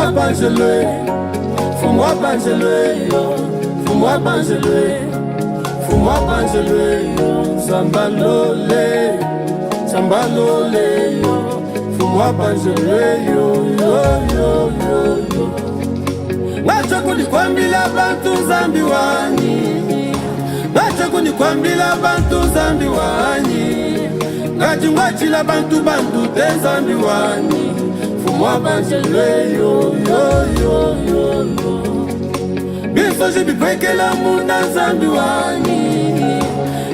Fous-moi bangelé, fous-moi bangelé, fous-moi bangelé, fous-moi bangelé, Sambalolé, Sambalolé, fous-moi bangelé, yo yo yo yo yo. Ngacho kunikwambila bantu zambi wani, ngacho kunikwambila bantu zambi wani, ngacho ngwachila bantu bantu te zambi wani. Fous-moi bangelé, yo yo yo yo yo. Biso jibi kweke la munda zambi wani,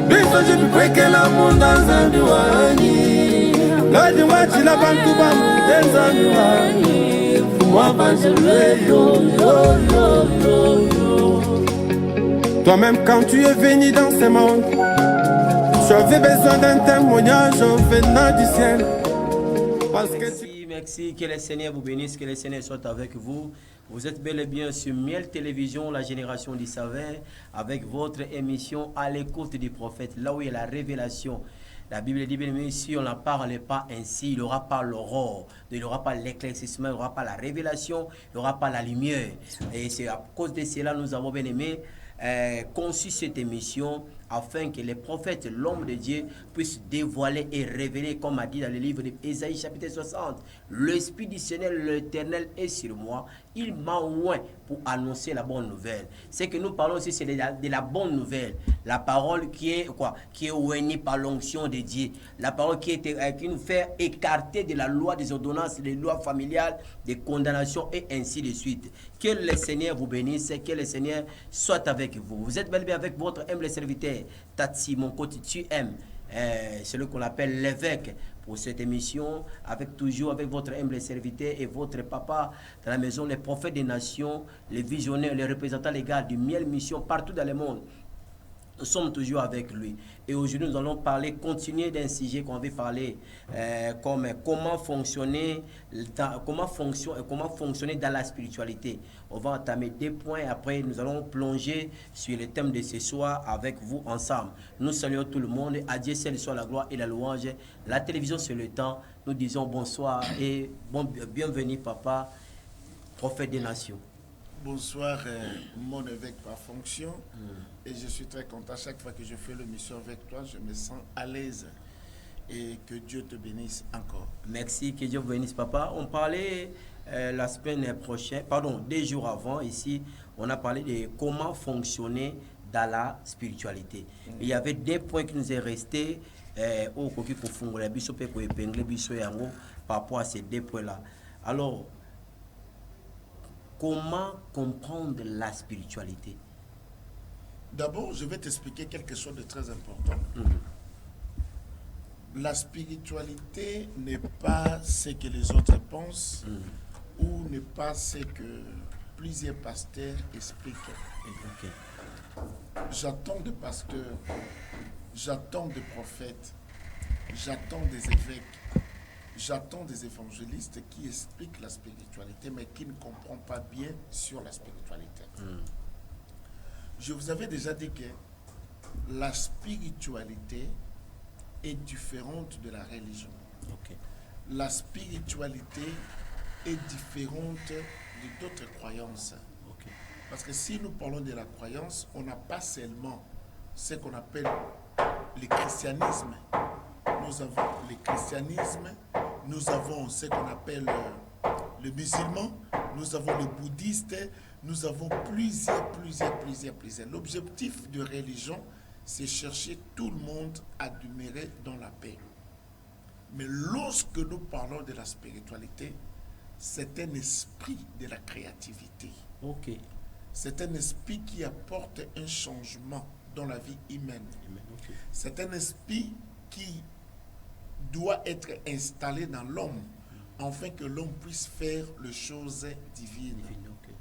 biso jibi kweke la munda zambi wani, ngadi wachi la bantu bantu te zambi wani. Fous-moi bangelé, yo yo yo yo yo. Toi-même quand tu es venu dans ce monde, j'avais besoin d'un témoignage venant du ciel. Parce que Merci, que le Seigneur vous bénisse, que le Seigneur soit avec vous. Vous êtes bel et bien sur Miel Télévision, la génération du savoir, avec votre émission À l'écoute du prophète, là où il y a la révélation. La Bible dit bien aimé, si on ne parle pas ainsi, il n'y aura pas l'aurore, il n'y aura pas l'éclaircissement, il n'y aura pas la révélation, il n'y aura pas la lumière. Et c'est à cause de cela nous avons bien aimé conçu cette émission afin que les prophètes, l'homme de Dieu, puissent dévoiler et révéler, comme a dit dans le livre d'Ésaïe chapitre 60, l'Esprit du Seigneur, l'Éternel est sur moi, il m'a oint pour annoncer la bonne nouvelle. Ce que nous parlons aussi, c'est de la bonne nouvelle, la parole qui est quoi, qui est oignée par l'onction de Dieu, la parole qui nous fait écarter de la loi des ordonnances, des lois familiales, des condamnations et ainsi de suite. Que le Seigneur vous bénisse, que le Seigneur soit avec vous. Vous êtes bel et bien avec votre humble serviteur Tati, mon côté tu aimes, celui qu'on appelle l'évêque pour cette émission, toujours avec votre humble serviteur et votre papa dans la maison, les prophètes des nations, les visionnaires, les représentants légaux du Miel Mission partout dans le monde. Nous sommes toujours avec lui. Et aujourd'hui, nous allons continuer d'un sujet qu'on avait parlé, comme comment fonctionner dans la spiritualité. On va entamer 2 points. Après, nous allons plonger sur le thème de ce soir avec vous ensemble. Nous saluons tout le monde. À Dieu seul soit la gloire et la louange. La télévision, c'est le temps. Nous disons bonsoir et bienvenue, papa, prophète des nations. Bonsoir, mon évêque par fonction. Et je suis très content. Chaque fois que je fais l'émission avec toi, je me sens à l'aise. Et que Dieu te bénisse encore. Merci, que Dieu vous bénisse, papa. On parlait la semaine prochaine, 2 jours avant, ici, on a parlé de comment fonctionner dans la spiritualité. Il y avait 2 points qui nous est restés par rapport à ces 2 points-là. Alors, comment comprendre la spiritualité? D'abord, je vais t'expliquer quelque chose de très important. La spiritualité n'est pas ce que les autres pensent ou n'est pas ce que plusieurs pasteurs expliquent. Okay. J'attends des pasteurs, j'attends des prophètes, j'attends des évêques, j'attends des évangélistes qui expliquent la spiritualité, mais qui ne comprennent pas bien sur la spiritualité. Je vous avais déjà dit que la spiritualité est différente de la religion. Okay. La spiritualité est différente de d'autres croyances. Okay. Parce que si nous parlons de la croyance, on n'a pas seulement ce qu'on appelle le christianisme. Nous avons le christianisme, nous avons ce qu'on appelle le musulman, nous avons le bouddhiste, nous avons plusieurs. L'objectif de religion, c'est chercher tout le monde à demeurer dans la paix. Mais lorsque nous parlons de la spiritualité, c'est un esprit de la créativité. Okay. C'est un esprit qui apporte un changement dans la vie humaine. Okay. C'est un esprit qui doit être installé dans l'homme afin que l'homme puisse faire les choses divines. Okay.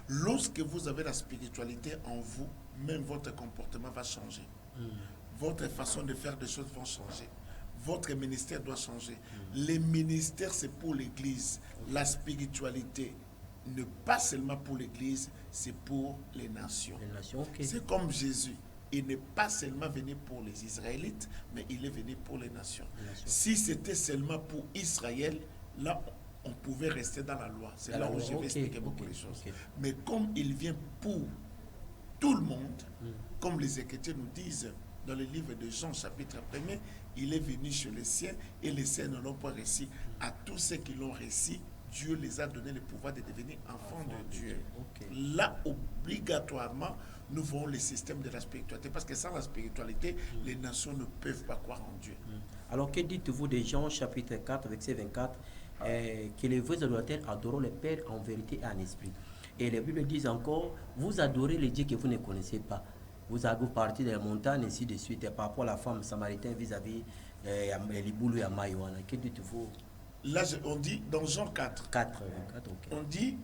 Lorsque vous avez la spiritualité en vous, même votre comportement va changer. Votre façon de faire des choses va changer. Votre ministère doit changer. Les ministères, c'est pour l'Église. La spiritualité, ne pas seulement pour l'Église, c'est pour les nations. Okay. C'est comme Jésus. Il n'est pas seulement venu pour les Israélites, mais il est venu pour les nations. Si c'était seulement pour Israël, là, on pouvait rester dans la loi. C'est Dans là la où loi, je vais ok, expliquer beaucoup ok, les choses. ok. Mais comme il vient pour tout le monde, comme les Écritures nous disent dans le livre de Jean, chapitre 1er, il est venu chez les siens et les siens ne l'ont pas reçu. À tous ceux qui l'ont reçu, Dieu les a donné le pouvoir de devenir enfants de Dieu. Ok. Là, obligatoirement, nous voyons le système de la spiritualité. Parce que sans la spiritualité, les nations ne peuvent pas croire en Dieu. Alors, que dites-vous de Jean chapitre 4, verset 24, que les vrais adorateurs adorent le Père en vérité et en esprit. Et la Bible dit encore, vous adorez les dieux que vous ne connaissez pas. Vous avez parti des montagnes, ainsi de suite. Et par rapport à la femme samaritaine vis-à-vis Liboulou et Amaïwana, que dites-vous? Là, on dit, dans Jean 4, 4, 24, ok. on dit,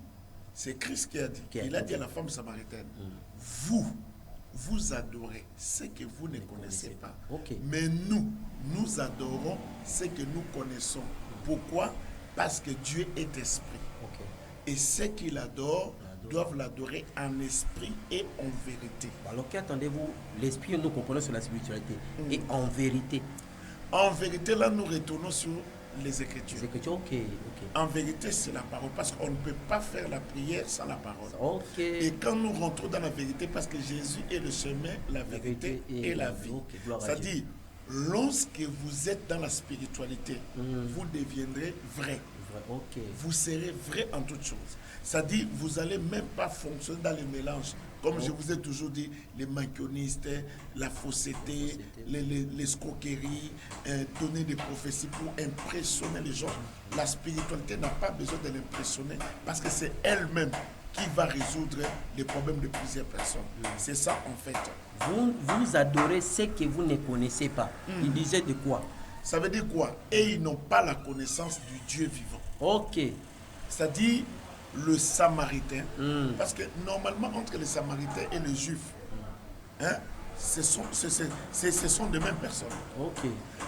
c'est Christ qui a dit. Qui a Il a dit. dit à la femme samaritaine, vous adorez ce que vous ne connaissez pas. Ok. Mais nous adorons ce que nous connaissons. Pourquoi? Parce que Dieu est esprit. Ok. Et ceux qui l'adorent doivent l'adorer en esprit et en vérité. Alors, qu'attendez-vous? L'esprit, nous comprenons sur la spiritualité. Et en vérité. En vérité, là, nous retournons sur les Écritures. C'est que tu ok, ok. En vérité, c'est la parole. Parce qu'on ne peut pas faire la prière sans la parole. Ok. Et quand nous rentrons dans la vérité, parce que Jésus est le chemin, la vérité et la vie. Ok, gloire à C'est-à-dire, lorsque vous êtes dans la spiritualité, vous deviendrez vrai. Ok. Vous serez vrai en toutes choses. C'est-à-dire, vous n'allez même pas fonctionner dans les mélanges. Comme je vous ai toujours dit, les maquillonistes, la fausseté, l'escroquerie, donner des prophéties pour impressionner les gens. La spiritualité n'a pas besoin de l'impressionner parce que c'est elle-même qui va résoudre les problèmes de plusieurs personnes. C'est ça en fait. Vous adorez ce que vous ne connaissez pas. Il disait de quoi? Ça veut dire quoi? Et ils n'ont pas la connaissance du Dieu vivant. Ok. C'est-à-dire le Samaritain. Parce que normalement, entre les Samaritains et les Juifs, hein, ce sont de mêmes personnes. Ok.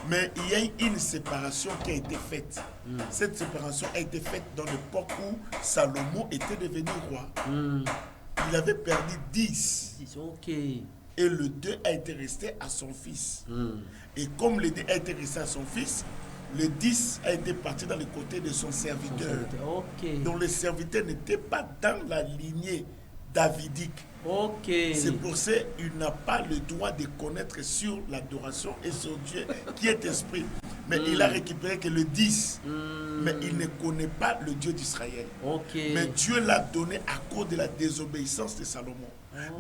Mais il y a une séparation qui a été faite. Cette séparation a été faite dans l'époque où Salomon était devenu roi. Il avait perdu 10. Ok. Et le 2 a été resté à son fils. Et comme le 2 a été resté à son fils, le 10 a été parti dans le côté de son serviteur. Ok. Donc le serviteur n'était pas dans la lignée davidique. Ok. C'est pour ça qu'il n'a pas le droit de connaître sur l'adoration et sur Dieu qui est esprit. Mais il a récupéré que le 10. Mais il ne connaît pas le Dieu d'Israël. Ok. Mais Dieu l'a donné à cause de la désobéissance de Salomon.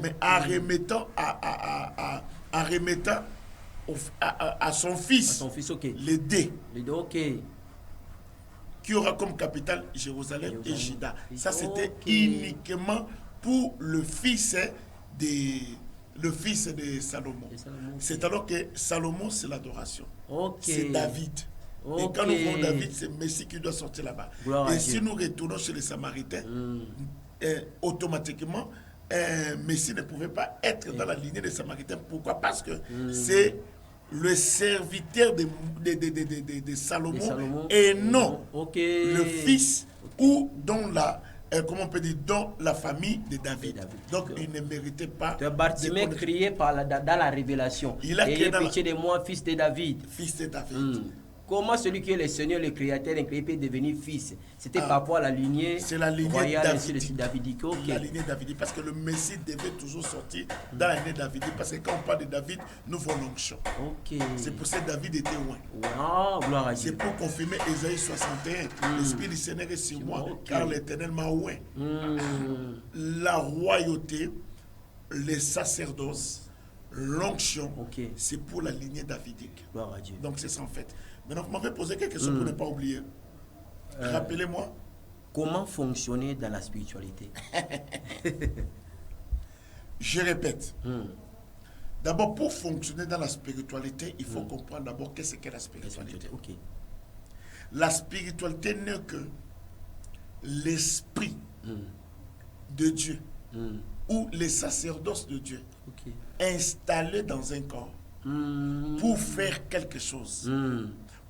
Mais en remettant à son fils, À son fils, ok. les dés, Les deux, ok. qui aura comme capitale Jérusalem et Juda. Ça, c'était Ok. uniquement pour le fils de Salomon. C'est alors que Salomon, c'est l'adoration. Ok. C'est David. Ok. Et quand nous voyons David, c'est Messie qui doit sortir là-bas. Gloire à Et si Dieu. nous retournons chez les Samaritains, automatiquement, Messie ne pouvait pas être dans la lignée des Samaritains. Pourquoi? Parce que c'est le serviteur de Salomon, et non Ok. le fils ou dont la, comment on peut dire, dans la famille de David. Donc il ne méritait pas. Bartimée criait dans la révélation. Il a crié Ayez dans pitié de moi, fils de David. Fils de David. Comment celui qui est le Seigneur, le Créateur, incréé, peut devenir fils? C'était par rapport à la lignée C'est la lignée royale ainsi de davidique. suite, davidique. Ok. La lignée davidique, parce que le Messie devait toujours sortir dans la lignée davidique, parce que quand on parle de David, nous voyons l'onction. Ok. C'est pour ça que David était loin. Wow, gloire à C'est Dieu. pour confirmer Ésaïe 61. L'Esprit du Seigneur est sur moi, Ok. car l'Éternel m'a oint. La royauté, les sacerdoces, l'onction, Ok. c'est pour la lignée davidique. Gloire à Dieu. Donc c'est ça en fait. Maintenant, vous m'avez posé quelque chose pour ne pas oublier. Rappelez-moi. Comment fonctionner dans la spiritualité? Je répète. D'abord, pour fonctionner dans la spiritualité, il faut comprendre d'abord qu'est-ce qu'est la spiritualité. Ok. La spiritualité n'est que l'esprit de Dieu ou les sacerdoces de Dieu Ok. installés dans un corps pour faire quelque chose,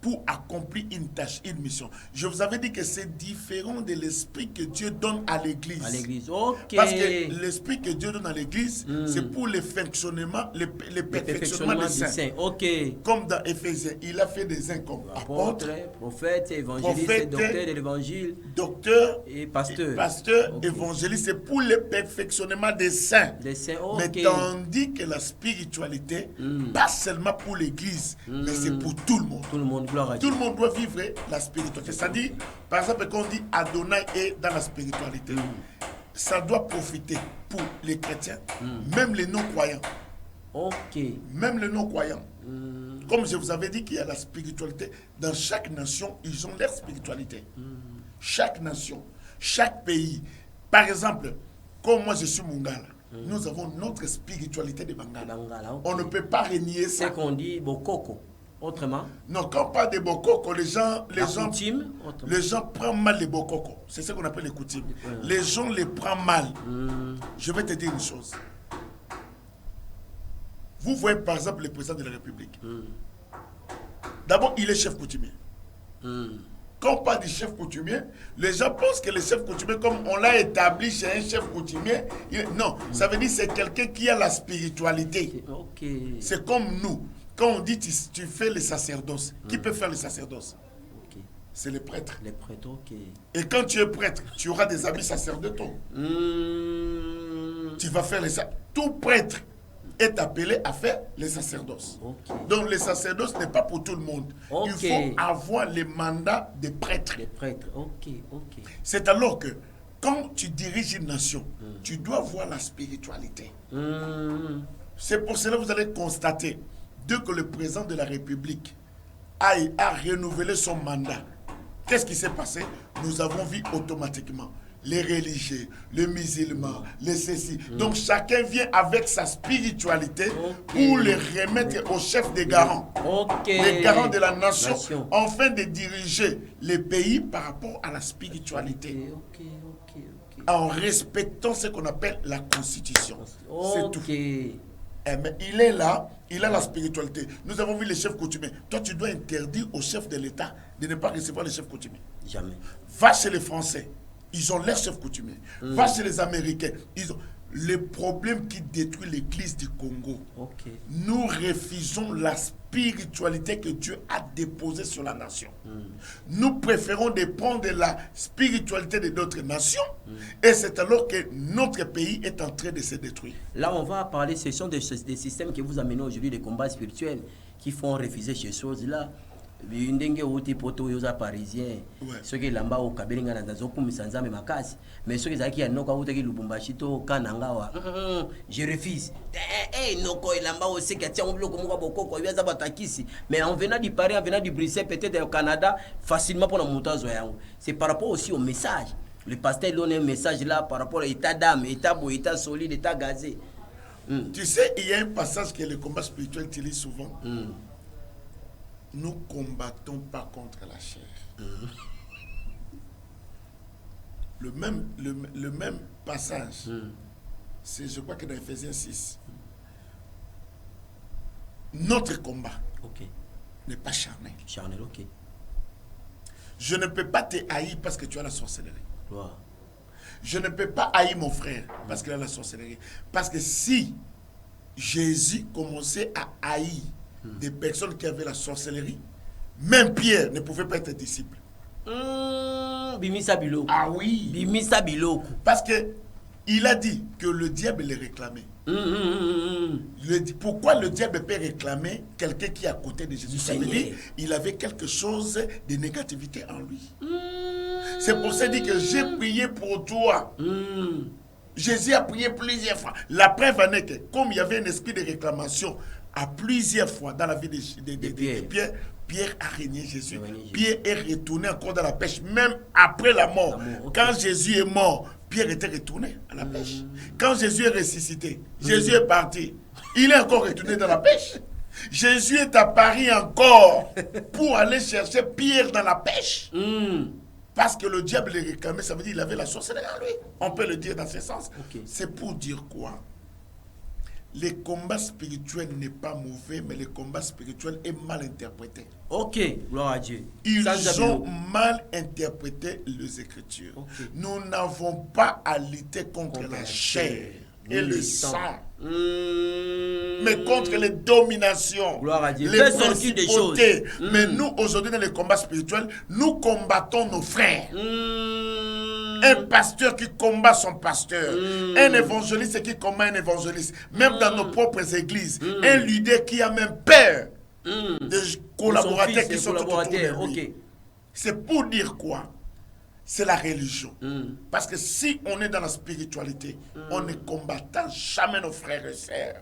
pour accomplir une tâche, une mission. Je vous avais dit que c'est différent de l'esprit que Dieu donne à l'église. À l'église, ok. Parce que l'esprit que Dieu donne à l'église, c'est pour le fonctionnement, le perfectionnement des saints. Ok. Comme dans Éphésiens, il a fait des uns comme apôtres, prophètes, évangélistes, docteurs de l'évangile, docteurs et pasteurs. Pasteurs, évangélistes, c'est pour le perfectionnement des saints. Des saints, ok. Mais tandis que la spiritualité, pas seulement pour l'église, mais c'est pour tout le monde. Tout le monde, gloire à Tout Dieu. le monde doit vivre la spiritualité. C'est-à-dire, par exemple, quand on dit Adonai est dans la spiritualité, ça doit profiter pour les chrétiens, même les non-croyants. Ok. Même les non-croyants. Comme je vous avais dit qu'il y a la spiritualité, dans chaque nation, ils ont leur spiritualité. Chaque nation, chaque pays. Par exemple, comme moi je suis Mungala, nous avons notre spiritualité de Bangala. Bangala, ok. On ne peut pas renier ça. C'est qu'on dit Bokoko. Autrement, Non, quand on parle de Bokoko, les gens prennent mal les Bokoko. C'est ce qu'on appelle les coutumes. Les gens les prennent mal. Je vais te dire une chose. Vous voyez par exemple le président de la République. D'abord, il est chef coutumier. Quand on parle du chef coutumier, les gens pensent que le chef coutumier, comme on l'a établi chez un chef coutumier, non, ça veut dire que c'est quelqu'un qui a la spiritualité. okay. C'est comme nous. Quand on dit tu fais le sacerdoce, qui peut faire le sacerdoce? Okay. C'est les prêtres. Les prêtres, ok. Et quand tu es prêtre, tu auras des habits sacerdotaux. Tu vas faire les sacerdoces. Tout prêtre est appelé à faire les sacerdoces. Okay. Donc le sacerdoce n'est pas pour tout le monde. Okay. Il faut avoir les mandats des prêtres. Les prêtres, ok, ok. C'est alors que quand tu diriges une nation, tu dois voir la spiritualité. C'est pour cela que vous allez constater, dès que le président de la République a renouvelé son mandat, qu'est-ce qui s'est passé? Nous avons vu automatiquement les religieux, les musulmans, les ceci. Donc chacun vient avec sa spiritualité pour les remettre au chef des garants. Les garants de la nation, afin de diriger les pays par rapport à la spiritualité. En respectant ce qu'on appelle la constitution. C'est tout. Mais il est là, il a la spiritualité. Nous avons vu les chefs coutumiers. Toi, tu dois interdire aux chefs de l'État de ne pas recevoir les chefs coutumiers. Jamais. Va chez les Français, ils ont leurs chefs coutumiers. Va chez les Américains, ils ont les problèmes qui détruisent l'église du Congo. Nous refusons la spiritualité que Dieu a déposée sur la nation. Nous préférons de prendre la spiritualité de d'autres nations et c'est alors que notre pays est en train de se détruire. Là, on va parler, ce sont des systèmes que vous amenez aujourd'hui, des combats spirituels qui font refuser ces choses-là. Ndenge oti poto yoza parisien ceux qui lamba au kabelinga na nzoku misanzame makasi mais ceux qui zaki ya noko utaki lubumbashi to kananga wa je refuse noko lamba au seki atia mbloko moko bokoko yaza batakisi mais en venant du Paris en venant du Bruxelles peut-être au Canada facilement pour la montazo yango. C'est par rapport aussi au message. Le pasteur donne un message là par rapport à état d'âme, état beau, état solide, état gazé. Tu sais, il y a un passage que le combat spirituel utilise souvent. Nous combattons pas contre la chair. Le même passage, c'est, je crois que dans Ephésiens 6, notre combat n'est pas charnel. Charnel, ok. Je ne peux pas te haïr parce que tu as la sorcellerie. Wow. Je ne peux pas haïr mon frère parce qu'il a la sorcellerie. Parce que si Jésus commençait à haïr des personnes qui avaient la sorcellerie, même Pierre ne pouvait pas être disciple. Bimisa Biloko. Ah oui. Bimisa Biloko. Parce que il a dit que le diable les réclamait. Pourquoi le diable peut réclamer quelqu'un qui est à côté de Jésus? Ça veut dire il avait quelque chose de négativité en lui. C'est pour ça qu'il dit que j'ai prié pour toi. Jésus a prié plusieurs fois. La preuve en est que, comme il y avait un esprit de réclamation à plusieurs fois dans la vie de Pierre, Pierre a régné Jésus. Pierre est retourné encore dans la pêche, même après la mort. Quand Jésus est mort, Pierre était retourné à la pêche. Quand Jésus est ressuscité, Jésus est parti. Il est encore retourné dans la pêche. Jésus est apparu encore pour aller chercher Pierre dans la pêche. Parce que le diable les réclamait, ça veut dire qu'il avait la sorcellerie en lui. On peut le dire dans ce sens. C'est pour dire quoi? le combat spirituel n'est pas mauvais, mais le combat spirituel est mal interprété. Ok, gloire à Dieu. Ils ont mal interprété les Écritures. Okay. Nous n'avons pas à lutter contre la chair et le sang, mais contre les dominations, les principautés. Mais nous, aujourd'hui, dans le combat spirituel, nous combattons nos frères. Un pasteur qui combat son pasteur, un évangéliste qui combat un évangéliste, même dans nos propres églises, un leader qui a même peur des collaborateurs qui sont autour de lui. Okay. C'est pour dire quoi? C'est la religion. Parce que si on est dans la spiritualité, on ne combattant jamais nos frères et sœurs.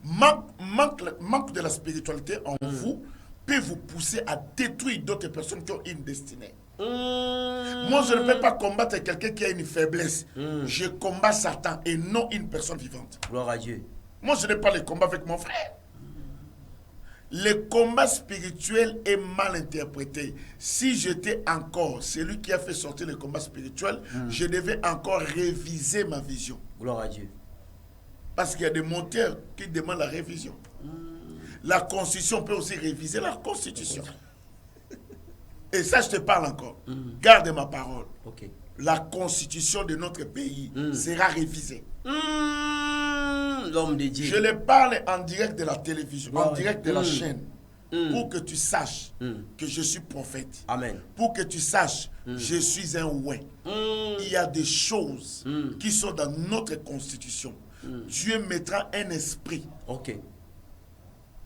Manque de la spiritualité en vous peut vous pousser à détruire d'autres personnes qui ont une destinée. Moi, je ne peux pas combattre quelqu'un qui a une faiblesse. Je combats Satan et non une personne vivante. Gloire à Dieu. Moi, je n'ai pas le combat avec mon frère. Le combat spirituel est mal interprété. Si j'étais encore celui qui a fait sortir le combat spirituel, je devais encore réviser ma vision. Gloire à Dieu. Parce qu'il y a des monteurs qui demandent la révision. La Constitution peut aussi réviser la Constitution. Et ça, je te parle encore. Garde ma parole. Okay. La Constitution de notre pays sera révisée. L'homme de Dieu. Je le parle en direct de la télévision, en direct de la chaîne, pour que tu saches que je suis prophète. Amen. Pour que tu saches je suis un ouin. Il y a des choses qui sont dans notre Constitution. Dieu mettra un esprit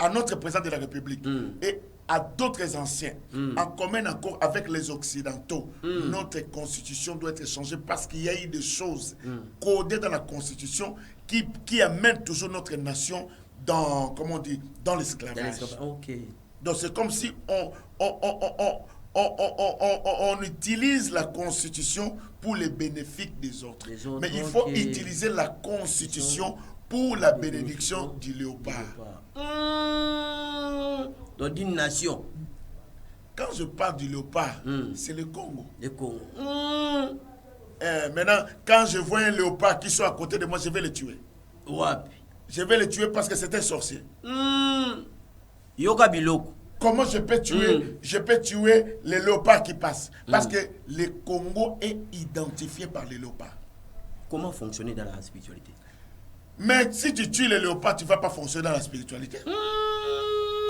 à notre président de la République et à d'autres anciens, en commun accord avec les Occidentaux. Notre Constitution doit être changée parce qu'il y a eu des choses codées dans la Constitution qui amènent toujours notre nation dans, comment on dit, dans l'esclavage. Donc c'est comme si on utilise la Constitution pour les bénéfices des autres. Mais il faut utiliser la Constitution pour la bénédiction du léopard. Donc d'une nation. Quand je parle du léopard, c'est le Congo. Le Congo. Maintenant, quand je vois un léopard qui soit à côté de moi, je vais le tuer. Wapi. Je vais le tuer parce que c'est un sorcier. Yoka biloko. Comment je peux tuer les léopards qui passent? Parce que le Congo est identifié par les léopards. Comment fonctionner dans la spiritualité? Mais si tu tues les léopards, tu ne vas pas fonctionner dans la spiritualité.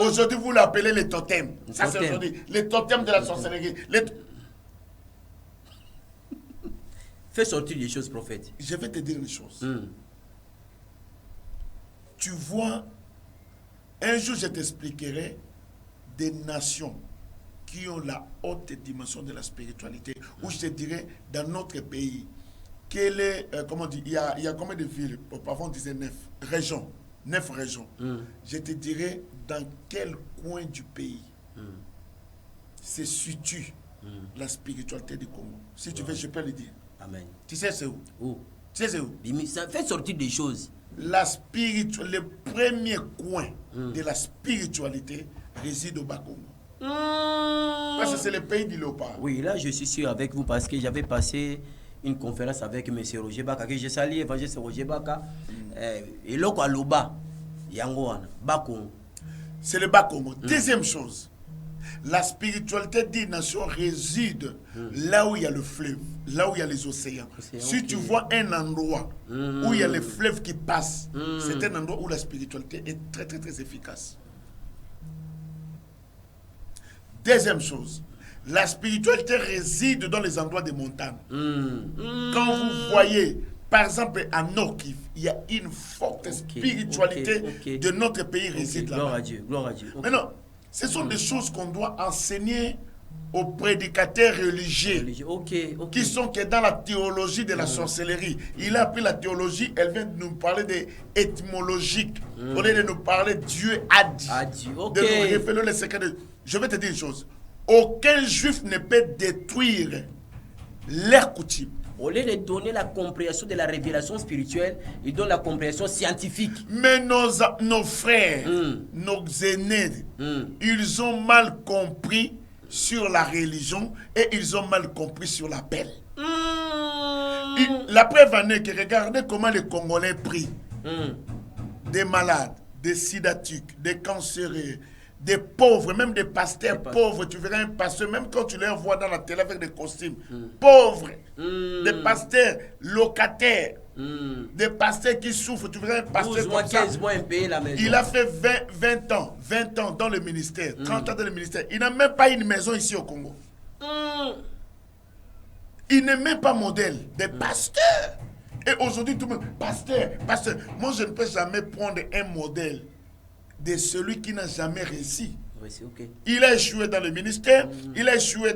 Aujourd'hui, vous l'appelez les totems. Ça, c'est aujourd'hui. Les totems de la sorcellerie. Fais sortir les choses, prophète. Je vais te dire une chose. Tu vois, un jour, je t'expliquerai des nations qui ont la haute dimension de la spiritualité. Ou je te dirais, dans notre pays, quel est, comment dire, il y a combien de villes? Auparavant, on disait 9 régions. 9 régions. Je te dirais dans quel coin du pays se situe la spiritualité du Congo. Si tu veux, je peux le dire. Amen. Tu sais c'est où? Où? Tu sais c'est où? Ça fait sortir des choses. Le premier coin de la spiritualité réside au Bas-Congo. Parce que c'est le pays du léopard. Oui, là je suis sûr avec vous parce que j'avais passé une conférence avec M. Roger Baka, que j'ai salué, évangéliste Roger Baka. Et là, quoi, Loba, Yangoana, Bas-Congo. C'est le Bas-Congo. Deuxième chose, la spiritualité des nations réside là où il y a le fleuve, là où il y a les océans. Si tu vois un endroit où il y a les fleuves qui passent, c'est un endroit où la spiritualité est très très très efficace. Deuxième chose, la spiritualité réside dans les endroits des montagnes. Quand vous voyez, par exemple, à Nord-Kivu, il y a une forte spiritualité de notre pays réside là-bas. Gloire à Dieu, gloire à Dieu. Maintenant, ce sont des choses qu'on doit enseigner aux prédicateurs religieux qui sont que dans la théologie de la sorcellerie. Il a appris la théologie, elle vient de nous parler des étymologiques. Au lieu de nous parler Dieu a dit. De nous révéler les secrets de... Je vais te dire une chose. Aucun juif ne peut détruire leurs coutumes. Au lieu de donner la compréhension de la révélation spirituelle, il donne la compréhension scientifique. Mais nos frères, nos aînés, ils ont mal compris sur la religion et ils ont mal compris sur l'appel. La preuve en est que regardez comment les Congolais prient. des malades, des sidatiques, des cancéreux, des pauvres, même des pasteurs pauvres. Tu verras un pasteur, même quand tu les vois dans la télé avec des costumes, pauvres, des pasteurs locataires, des pasteurs qui souffrent. Tu verras un pasteur comme ça. 15 mois impayé la maison. Il a fait 20 ans dans le ministère, 30 ans dans le ministère. Il n'a même pas une maison ici au Congo. Il n'est même pas modèle des pasteurs. Et aujourd'hui, tout le monde, pasteur. Moi, je ne peux jamais prendre un modèle de celui qui n'a jamais réussi. Oui, c'est ok. Il a échoué dans le ministère, il a échoué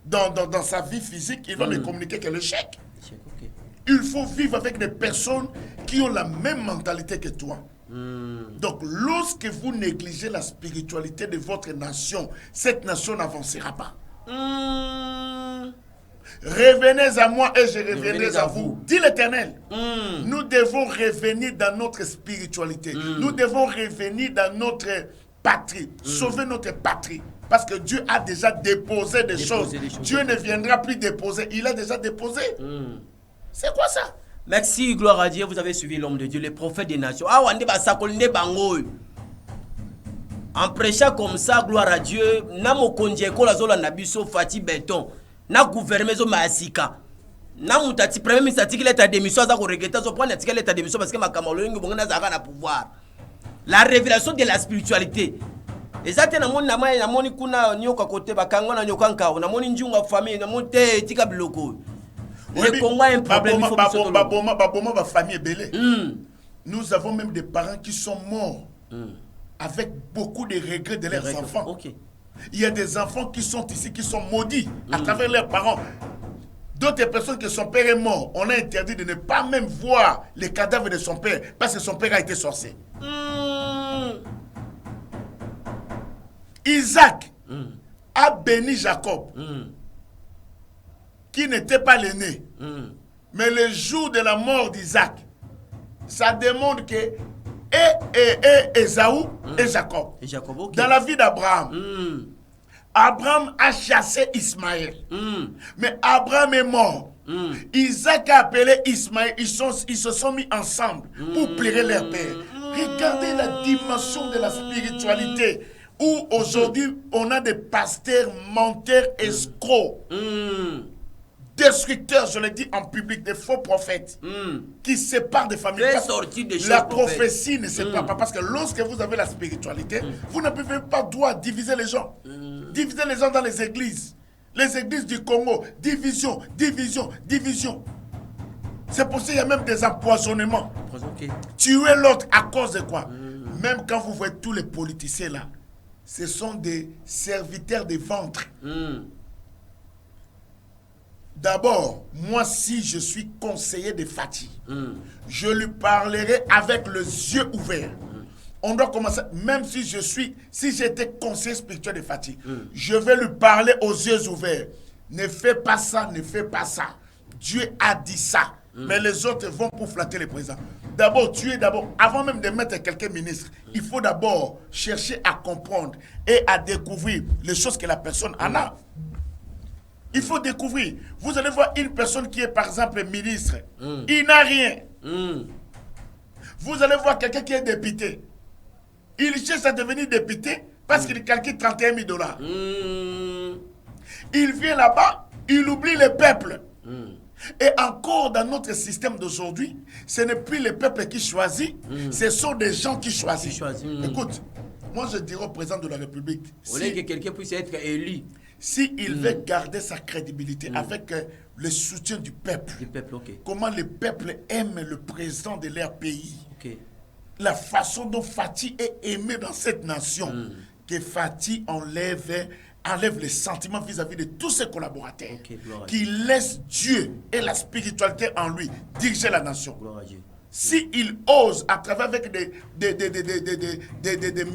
dans sa vie physique, il va me communiquer que l'échec. Okay. Il faut vivre avec des personnes qui ont la même mentalité que toi. Donc, lorsque vous négligez la spiritualité de votre nation, cette nation n'avancera pas. Revenez à moi et je reviendrai à vous. Dit l'Éternel. Nous devons revenir dans notre spiritualité. Nous devons revenir dans notre patrie. Sauver notre patrie. Parce que Dieu a déjà déposé des choses. Dieu ne viendra plus déposer. Il a déjà déposé. C'est quoi ça? Merci, gloire à Dieu. Vous avez suivi l'homme de Dieu, le prophète des nations. En prêchant comme ça, gloire à Dieu, Namo Kondieko la zola nabiso Fati Béton. Na gouvernement zo masika na mutati premier ministre qui l'état démission za ko regretter zo prendre l'état démission parce que makamalo ngi bonga za na pouvoir. La révélation de la spiritualité ezate na moni kuna nyoka kote bakanga na nyoka nkawo na moni njunga famille na moni te tika biloko. Le Congo a un problème, il faut que famille belé. Nous avons même des parents qui sont morts avec beaucoup de regrets de leurs enfants. Okay. Il y a des enfants qui sont ici, qui sont maudits à travers leurs parents. D'autres personnes que son père est mort, on a interdit de ne pas même voir les cadavres de son père parce que son père a été sorcier. Isaac a béni Jacob, qui n'était pas l'aîné. Mais le jour de la mort d'Isaac, ça demande que Ésaü et Jacob. Okay. Dans la vie d'Abraham, Abraham a chassé Ismaël. Mais Abraham est mort. Isaac a appelé Ismaël. Ils se sont mis ensemble pour plairer leur père. Regardez la dimension de la spiritualité. Où aujourd'hui, on a des pasteurs, menteurs, escrocs. Destructeurs, je le dis en public, des faux prophètes qui séparent des familles. La prophétie ne sépare pas parce que lorsque vous avez la spiritualité, vous ne pouvez pas droit diviser les gens. Diviser les gens dans les églises. Les églises du Congo, division. C'est pour ça qu'il y a même des empoisonnements. Tuer l'autre à cause de quoi? Même quand vous voyez tous les politiciens là, ce sont des serviteurs de ventre. D'abord, moi, si je suis conseiller de Fati, je lui parlerai avec les yeux ouverts. On doit commencer, même si j'étais conseiller spirituel de Fati, je vais lui parler aux yeux ouverts. Ne fais pas ça, ne fais pas ça. Dieu a dit ça. Mais les autres vont pour flatter les présidents. D'abord, avant même de mettre quelqu'un ministre, il faut d'abord chercher à comprendre et à découvrir les choses que la personne en a. Il faut découvrir. Vous allez voir une personne qui est par exemple ministre. Il n'a rien. Vous allez voir quelqu'un qui est député. Il cherche à devenir député parce qu'il calcule 31 000 $. Il vient là-bas, il oublie le peuple. Et encore dans notre système d'aujourd'hui, ce n'est plus le peuple qui choisit, ce sont des gens qui choisissent. Écoute, moi je dirais au président de la République, au lieu que quelqu'un puisse être élu, s'il veut garder sa crédibilité avec le soutien du peuple, comment le peuple aime le président de leur pays, la façon dont Fati est aimé dans cette nation, que Fati enlève les sentiments vis-à-vis de tous ses collaborateurs, qui laisse Dieu et la spiritualité en lui diriger la nation. S'il ose, à travers avec des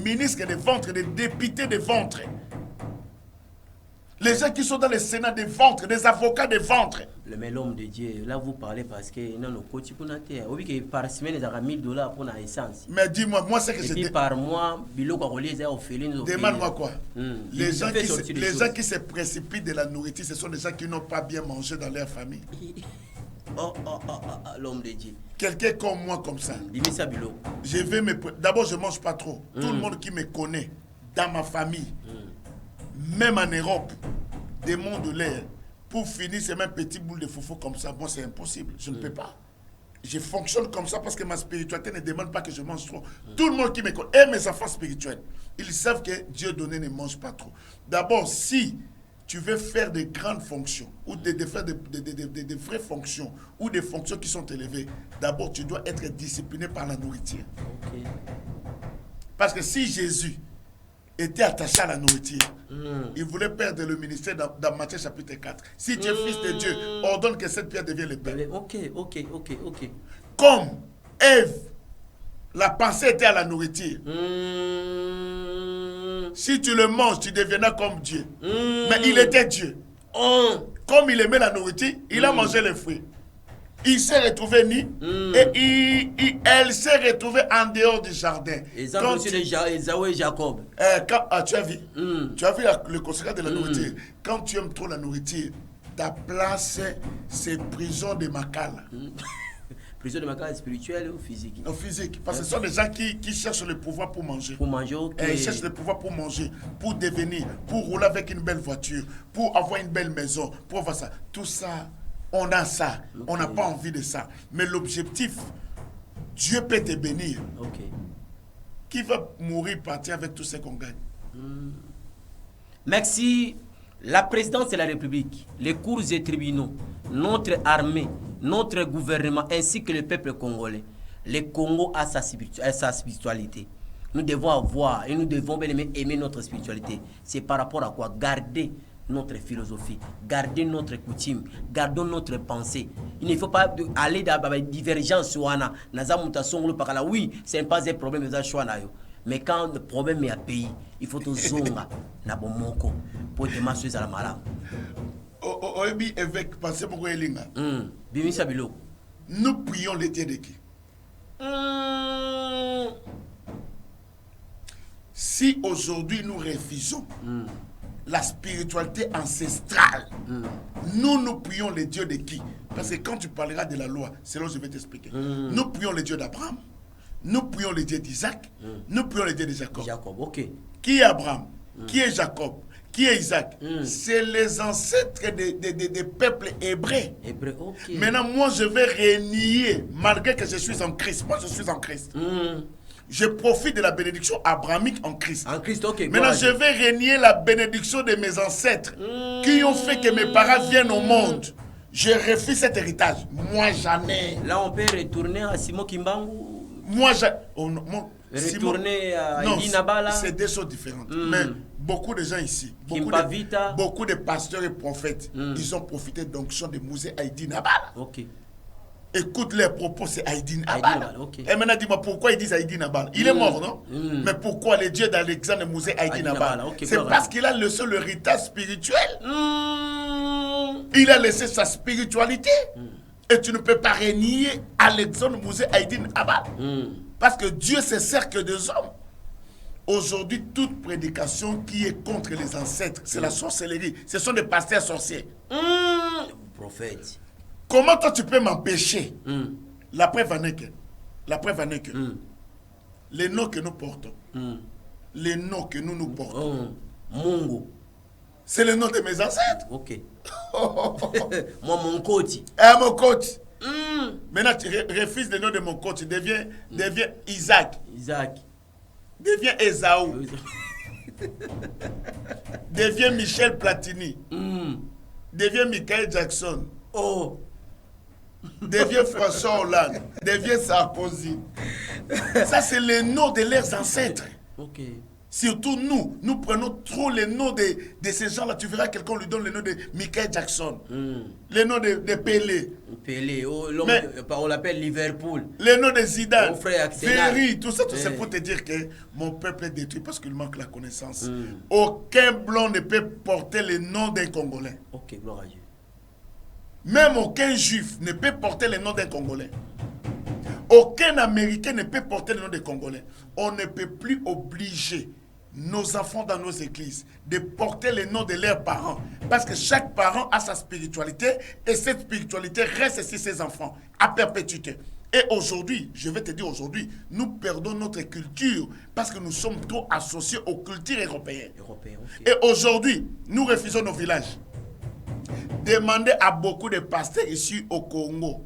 ministres de ventre, des députés de ventre, les gens qui sont dans le Sénat des ventres, des avocats des ventres. Mais l'homme de Dieu, là vous parlez parce que non, nos coachs pour noter. Oui, que par semaine ils ont $1000 pour la essence. Mais dis-moi, moi c'est que je. Et puis par mois, bilo quoi relié aux félins. Demande-moi quoi. Les gens qui se précipitent de la nourriture, ce sont des gens qui n'ont pas bien mangé dans leur famille. L'homme de Dieu. Quelqu'un comme moi, comme ça. Dimisa Bilo. Je vais me... D'abord, je ne mange pas trop. Tout le monde qui me connaît, dans ma famille, même en Europe, des mondes de l'air, pour finir, c'est même petit boule de foufou comme ça. Moi, c'est impossible. Je ne peux pas. Je fonctionne comme ça parce que ma spiritualité ne demande pas que je mange trop. Tout le monde qui me connaît, et mes enfants spirituels, ils savent que Dieu donné ne mange pas trop. D'abord, si tu veux faire de grandes fonctions ou de faire de vraies fonctions ou des fonctions qui sont élevées, d'abord, tu dois être discipliné par la nourriture. Okay. Parce que si Jésus était attaché à la nourriture, il voulait perdre le ministère dans Matthieu chapitre 4. Si tu es fils de Dieu, ordonne que cette pierre devienne le pain. Ok. Comme Ève, la pensée était à la nourriture. Si tu le manges, tu deviendras comme Dieu. Mais il était Dieu. Comme il aimait la nourriture, il a mangé les fruits. Il s'est retrouvé nu et elle s'est retrouvée en dehors du jardin. Exemple aussi de Esaü et Jacob. Tu as vu Tu as vu le conséquence de la nourriture. Quand tu aimes trop la nourriture, ta place, c'est prison de Makala. Prison de Makala spirituelle ou physique? Non, physique. Parce que ce sont des gens qui cherchent le pouvoir pour manger. Pour manger, ok. Ils cherchent le pouvoir pour manger, pour devenir, pour rouler avec une belle voiture, pour avoir une belle maison, pour avoir ça. Tout ça, on a ça. Okay. On n'a pas envie de ça. Mais l'objectif, Dieu peut te bénir. Ok. Qui va mourir partir avec tout ce qu'on gagne? Merci. La présidence de la République, les cours et tribunaux, notre armée, notre gouvernement ainsi que le peuple congolais. Le Congo a sa spiritualité. Nous devons avoir et nous devons bien aimer notre spiritualité. C'est par rapport à quoi? Garder notre philosophie, garder notre coutume, gardons notre pensée. Il ne faut pas aller dans la divergence. Oui, ce n'est pas un problème. Mais quand le problème est à pays, il faut tout zonga na bomoko pour te masser à la malam. Oebi évêque pensez pourquoi elinga. Bimisa Bilo. Nous prions les dieux de qui? Si aujourd'hui nous refusons la spiritualité ancestrale, nous prions les dieux de qui? Parce que quand tu parleras de la loi, c'est là que je vais t'expliquer. Nous prions les dieux d'Abraham, nous prions les dieux d'Isaac, nous prions les dieux de Jacob. Jacob, ok. Qui est Abraham? Qui est Jacob? Qui est Isaac? C'est les ancêtres des peuples hébreux. Okay. Maintenant, moi, je vais renier, malgré que je suis en Christ. Moi, je suis en Christ. Je profite de la bénédiction abrahamique en Christ. En Christ, ok. Maintenant, je vais renier la bénédiction de mes ancêtres qui ont fait que mes parents viennent au monde. Je refuse cet héritage. Moi, jamais. Là, on peut retourner à Simon Kimbangu. Moi, retourner à Idina Bala. C'est des choses différentes. Mais beaucoup de gens ici, beaucoup de pasteurs et prophètes, ils ont profité d'onction de Mouzé à Idina Bala. Ok. Écoute les propos, c'est Aïdine Abal. Okay. Et maintenant, dis-moi pourquoi ils disent Aïdine Abal. Il est mort, non? Mais pourquoi les dieux d'Alexandre Mouzé Aïdine Abal? C'est parce qu'il a laissé l'héritage spirituel. Il a laissé sa spiritualité. Et tu ne peux pas renier Alexandre Mouzé Aïdine Abal. Parce que Dieu, c'est cercle des hommes. Aujourd'hui, toute prédication qui est contre les ancêtres, c'est la sorcellerie. Ce sont des pasteurs sorciers. Prophète. Comment toi tu peux m'empêcher? La preuve en est que, les noms que nous portons, les noms que nous portons, Mungu, c'est le nom de mes ancêtres. Ok. Moi, mon coach. Mon coach. Maintenant, tu refuses le nom de mon coach. Deviens Isaac. Deviens Esaü. Deviens Michel Platini. Deviens Michael Jackson. Deviens François Hollande. Deviens Sarkozy. Ça, c'est le nom de leurs ancêtres. Ok. Surtout nous prenons trop les noms de ces gens-là. Tu verras quelqu'un lui donne le nom de Michael Jackson, le nom de Pelé. Pelé, on l'appelle Liverpool. Le nom de Zidane, Ferry, tout ça, c'est pour te dire que mon peuple est détruit parce qu'il manque la connaissance. Aucun blanc ne peut porter le nom d'un Congolais. Ok, gloire à Dieu. Même aucun juif ne peut porter le nom d'un Congolais. Aucun Américain ne peut porter le nom des Congolais. On ne peut plus obliger nos enfants dans nos églises, de porter les noms de leurs parents. Parce que chaque parent a sa spiritualité et cette spiritualité reste sur ses enfants à perpétuité. Et aujourd'hui, je vais te dire aujourd'hui, nous perdons notre culture parce que nous sommes trop associés aux cultures européennes. Okay. Et aujourd'hui, nous refusons nos villages. Demandez à beaucoup de pasteurs ici au Congo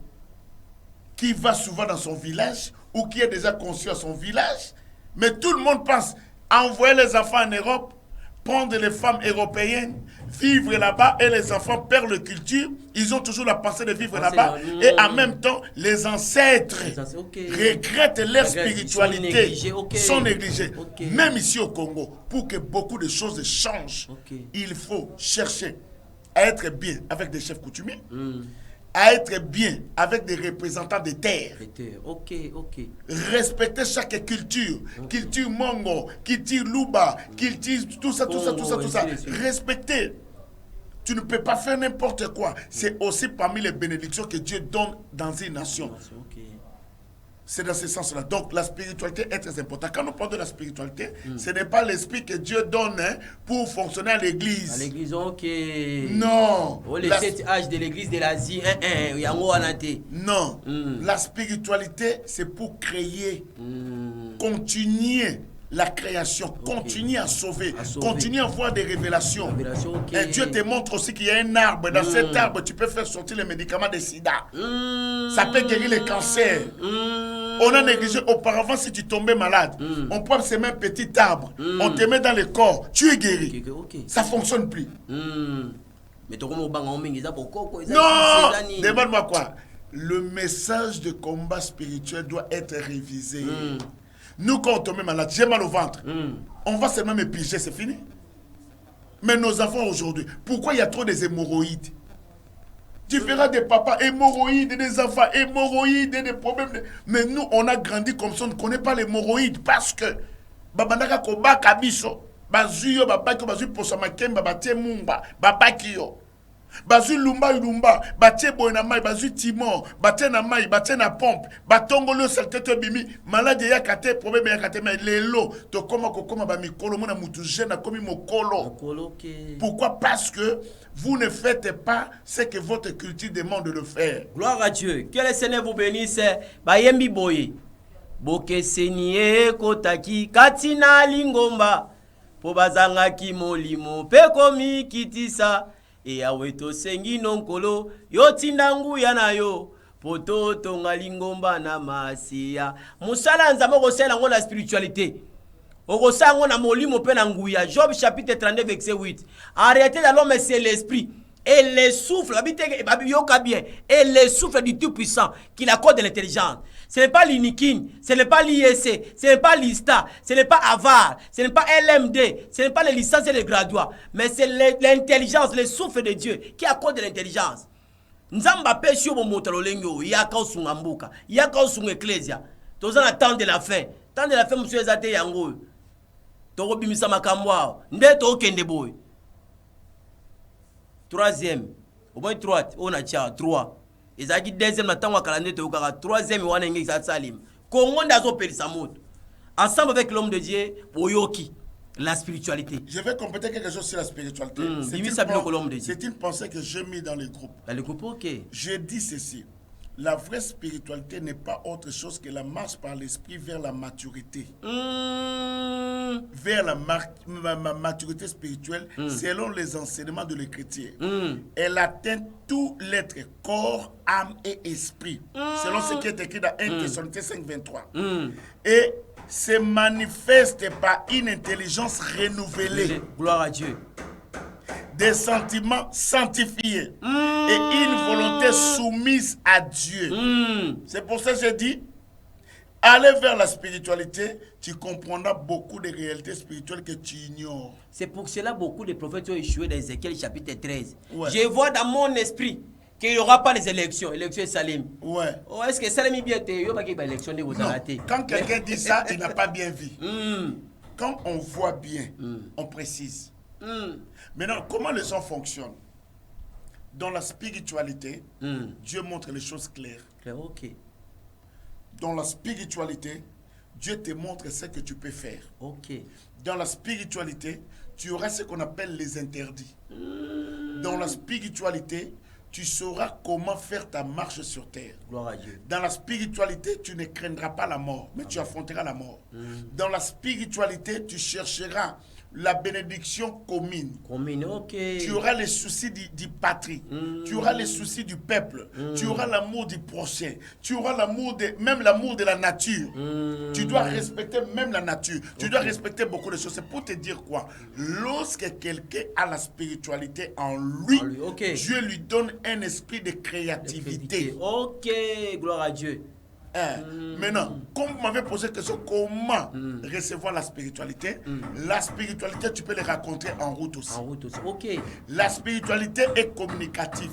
qui va souvent dans son village ou qui est déjà conçu à son village, mais tout le monde pense à envoyer les enfants en Europe, prendre les femmes européennes, vivre là-bas et les enfants perdent leur culture. Ils ont toujours la pensée de vivre là-bas. Et en même temps, les ancêtres regrettent leur spiritualité, sont négligés. Même ici au Congo, pour que beaucoup de choses changent, il faut chercher à être bien avec des chefs coutumiers, à être bien avec des représentants des terres. Respecter chaque culture, culture Mongo, culture Luba, culture tout ça. Respecter. Tu ne peux pas faire n'importe quoi. C'est aussi parmi les bénédictions que Dieu donne dans une nation. C'est dans ce sens-là. Donc, la spiritualité est très importante. Quand nous parlons de la spiritualité, ce n'est pas l'esprit que Dieu donne pour fonctionner à l'église. À l'église, ok. Non. Les 7 âges de l'église de l'Asie, non. La spiritualité, c'est pour créer, continuer la création, continue à sauver, continue à voir des révélations. Et Dieu te montre aussi qu'il y a un arbre. Dans cet arbre, tu peux faire sortir les médicaments de sida. Ça peut guérir les cancers. On a négligé auparavant si tu tombais malade. On prend ce même petit arbre, on te met dans le corps, tu es guéri. Ça ne fonctionne plus. Mais non, demande-moi quoi. Le message de combat spirituel doit être révisé. Nous, quand on tombe malade, j'ai mal au ventre. On va seulement me piger, c'est fini. Mais nos enfants aujourd'hui, pourquoi il y a trop des hémorroïdes? Tu verras des papas hémorroïdes, des enfants hémorroïdes, des problèmes. Mais nous, on a grandi comme ça, on ne connaît pas les hémorroïdes parce que babandaka koba kabiso, bazuyo babaki bazu posamakemba batie mumba, babakiyo. Bazu lumba, batie boinamai, bazu timon, batie na mai, batie na pompe, batongolo saltete bimi, malade ya kate, problème ya kate, mais lelo, to koma kokoma ba mikolo, mona mutu jeune, komi mokolo. Pourquoi? Parce que vous ne faites pas ce que votre culture demande de faire. Gloire à Dieu. Que le Seigneur vous bénisse. Bayembi boye. Boke senye kotaki, katina lingomba, po bazanga ki molimo, pe komi kitisa. E aweto sengi nonkolo yotinda nguya nayo poto tonga lingomba na masia musala nzambo kosela ngo la spiritualité okosango na molimo pe na nguya. Job chapitre 32 verset 8. Arrêtez de l'homme, c'est l'esprit et le souffle, et le souffle du Tout-Puissant qui accorde de l'intelligence. Ce n'est pas l'Inikin, ce n'est pas l'IEC, ce n'est pas l'ISTA, ce n'est pas AVAR, ce n'est pas LMD, ce n'est pas les licences et les graduats, mais c'est l'intelligence, le souffle de Dieu qui accorde de l'intelligence. Nzamba peshi yo bomotalo lengo yaka osunga mbuka, yaka osunga ecclesia. Tozana temps de la fin. Temps de la fin monsieur ezate yango. Toko bimisa makamwa, nde to kende boy. Troisième, au moins 3, on a 3. Et ça dit deuxième, maintenant, on a calendrier, troisième, on a un salim. Congo d'azo perisamout. Ensemble avec l'homme de Dieu, Oyoki, la spiritualité. Je vais compléter quelque chose sur la spiritualité. C'est une pensée que j'ai mis dans le groupe. Dans le groupe, ok. Je dis ceci. La vraie spiritualité n'est pas autre chose que la marche par l'esprit vers la maturité. Vers la maturité spirituelle, selon les enseignements de l'Écriture. Elle atteint tout l'être, corps, âme et esprit. Selon ce qui est écrit dans 1 Thessaloniciens 5, 23. Et se manifeste par une intelligence renouvelée. Gloire à Dieu. Des sentiments sanctifiés et une volonté soumise à Dieu. C'est pour ça que je dis, aller vers la spiritualité, tu comprendras beaucoup de réalités spirituelles que tu ignores. C'est pour cela que beaucoup de prophètes ont échoué dans Ézéchiel chapitre 13. Ouais. Je vois dans mon esprit qu'il n'y aura pas les élections. Élections Salim. Ouais. Oh, est-ce que Salim est bien? Il n'y a pas d'élection de vous arrêter. Quand quelqu'un dit ça, il n'a pas bien vu. Quand on voit bien, on précise. Maintenant, comment les gens fonctionnent? Dans la spiritualité, Dieu montre les choses claires. Ok. Dans la spiritualité, Dieu te montre ce que tu peux faire. Ok. Dans la spiritualité, tu auras ce qu'on appelle les interdits. Dans la spiritualité, tu sauras comment faire ta marche sur terre. Gloire à Dieu. Dans la spiritualité, tu ne craindras pas la mort, mais tu affronteras la mort. Dans la spiritualité, tu chercheras la bénédiction commune. Commune, ok. Tu auras les soucis du patrie. Tu auras les soucis du peuple. Tu auras l'amour du prochain. Tu auras même l'amour de la nature. Tu dois respecter même la nature. Tu dois respecter beaucoup de choses. C'est pour te dire quoi? Lorsque quelqu'un a la spiritualité en lui, Dieu lui donne un esprit de créativité. Ok, gloire à Dieu. Maintenant, comme vous m'avez posé la question, comment recevoir la spiritualité? La spiritualité, tu peux les raconter en route aussi. En route aussi, ok. La spiritualité est communicative.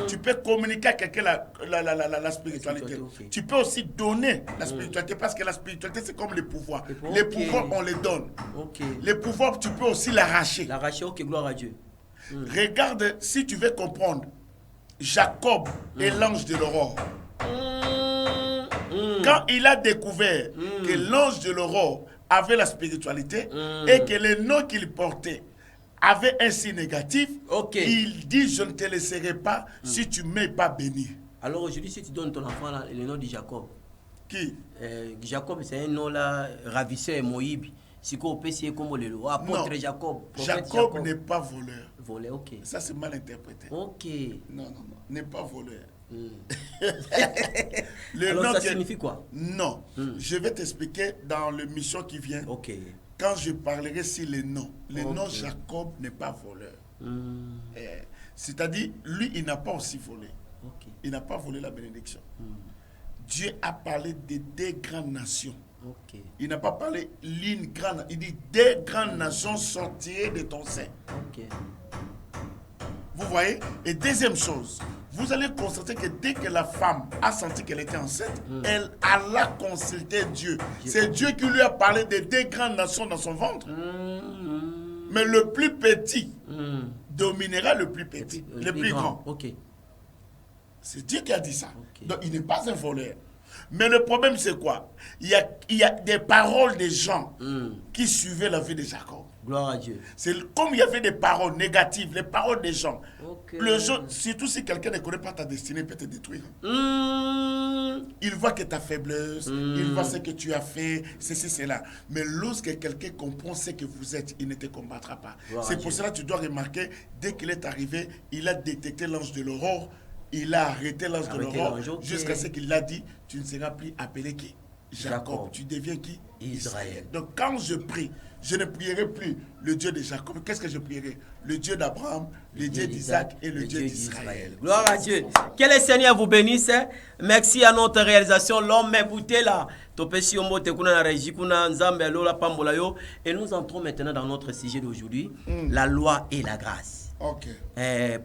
Tu peux communiquer à quelqu'un la spiritualité. Okay. Tu peux aussi donner la spiritualité parce que la spiritualité, c'est comme les pouvoirs. Les pouvoirs, on les donne. Okay. Les pouvoirs, tu peux aussi l'arracher. L'arracher, ok, gloire à Dieu. Regarde, si tu veux comprendre, Jacob est l'ange de l'aurore. Quand il a découvert que l'ange de l'aurore avait la spiritualité et que le nom qu'il portait avait un signe négatif, il dit: je ne te laisserai pas si tu ne m'es pas béni. Alors aujourd'hui, si tu donnes ton enfant là, le nom de Jacob. Qui? Jacob, c'est un nom là, ravisseur et Moïb. Si on peut essayer comme le roi, apôtre Jacob. Jacob n'est pas voleur. Voleur, ok. Ça, c'est mal interprété. Ok. Non, n'est pas voleur. Alors ça signifie quoi? Non. Je vais t'expliquer dans l'émission qui vient. Ok. Quand je parlerai sur les noms. Le nom Jacob n'est pas voleur. C'est-à-dire, lui, il n'a pas aussi volé. Il n'a pas volé la bénédiction. Dieu a parlé de deux grandes nations. Il n'a pas parlé l'une grande. Il dit: deux grandes nations sortiront de ton sein. Vous voyez? Et deuxième chose, vous allez constater que dès que la femme a senti qu'elle était enceinte, elle alla consulter Dieu. C'est Dieu qui lui a parlé de deux grandes nations dans son ventre. Mais le plus petit dominera le plus petit, le plus grand. C'est Dieu qui a dit ça. Donc il n'est pas un voleur. Mais le problème, c'est quoi? Il y a des paroles des gens qui suivaient la vie de Jacob. Gloire à Dieu. C'est comme il y avait des paroles négatives, les paroles des gens. Le jeu, surtout si quelqu'un ne connaît pas ta destinée, peut te détruire. Il voit que ta faiblesse, il voit ce que tu as fait, ceci, cela. Mais lorsque quelqu'un comprend ce que vous êtes, il ne te combattra pas. C'est pour cela que tu dois remarquer, dès qu'il est arrivé, il a détecté l'ange de l'aurore. Il a arrêté l'ange de l'aurore jusqu'à ce qu'il a dit: tu ne seras plus appelé qui? Jacob. Tu deviens qui? Israël. Donc quand je prie, je ne prierai plus le Dieu de Jacob. Qu'est-ce que je prierai? Le Dieu d'Abraham, le Dieu d'Isaac et le Dieu d'Israël. Gloire à Dieu. Que le Seigneur vous bénisse. Merci à notre réalisation. L'homme est bouté là. Et nous entrons maintenant dans notre sujet d'aujourd'hui, la loi et la grâce.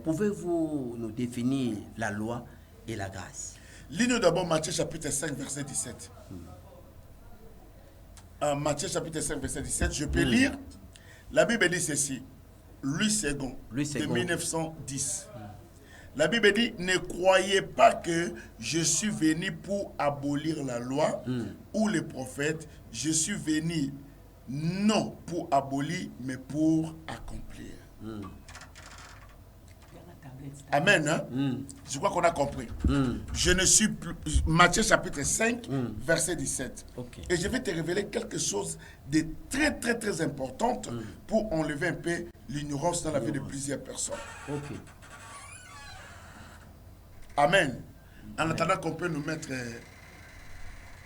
Pouvez-vous nous définir la loi et la grâce? Lis-nous d'abord Matthieu chapitre 5, verset 17. Matthieu chapitre 5, verset 17, je peux lire. La Bible dit ceci. Louis II, de 1910. La Bible dit: ne croyez pas que je suis venu pour abolir la loi ou les prophètes. Je suis venu non pour abolir, mais pour accomplir. Amen. Hein? Je crois qu'on a compris. Je ne suis plus. Matthieu chapitre 5, verset 17. Et je vais te révéler quelque chose de très très très important pour enlever un peu l'ignorance dans la vie de plusieurs personnes. Amen. En attendant qu'on peut nous mettre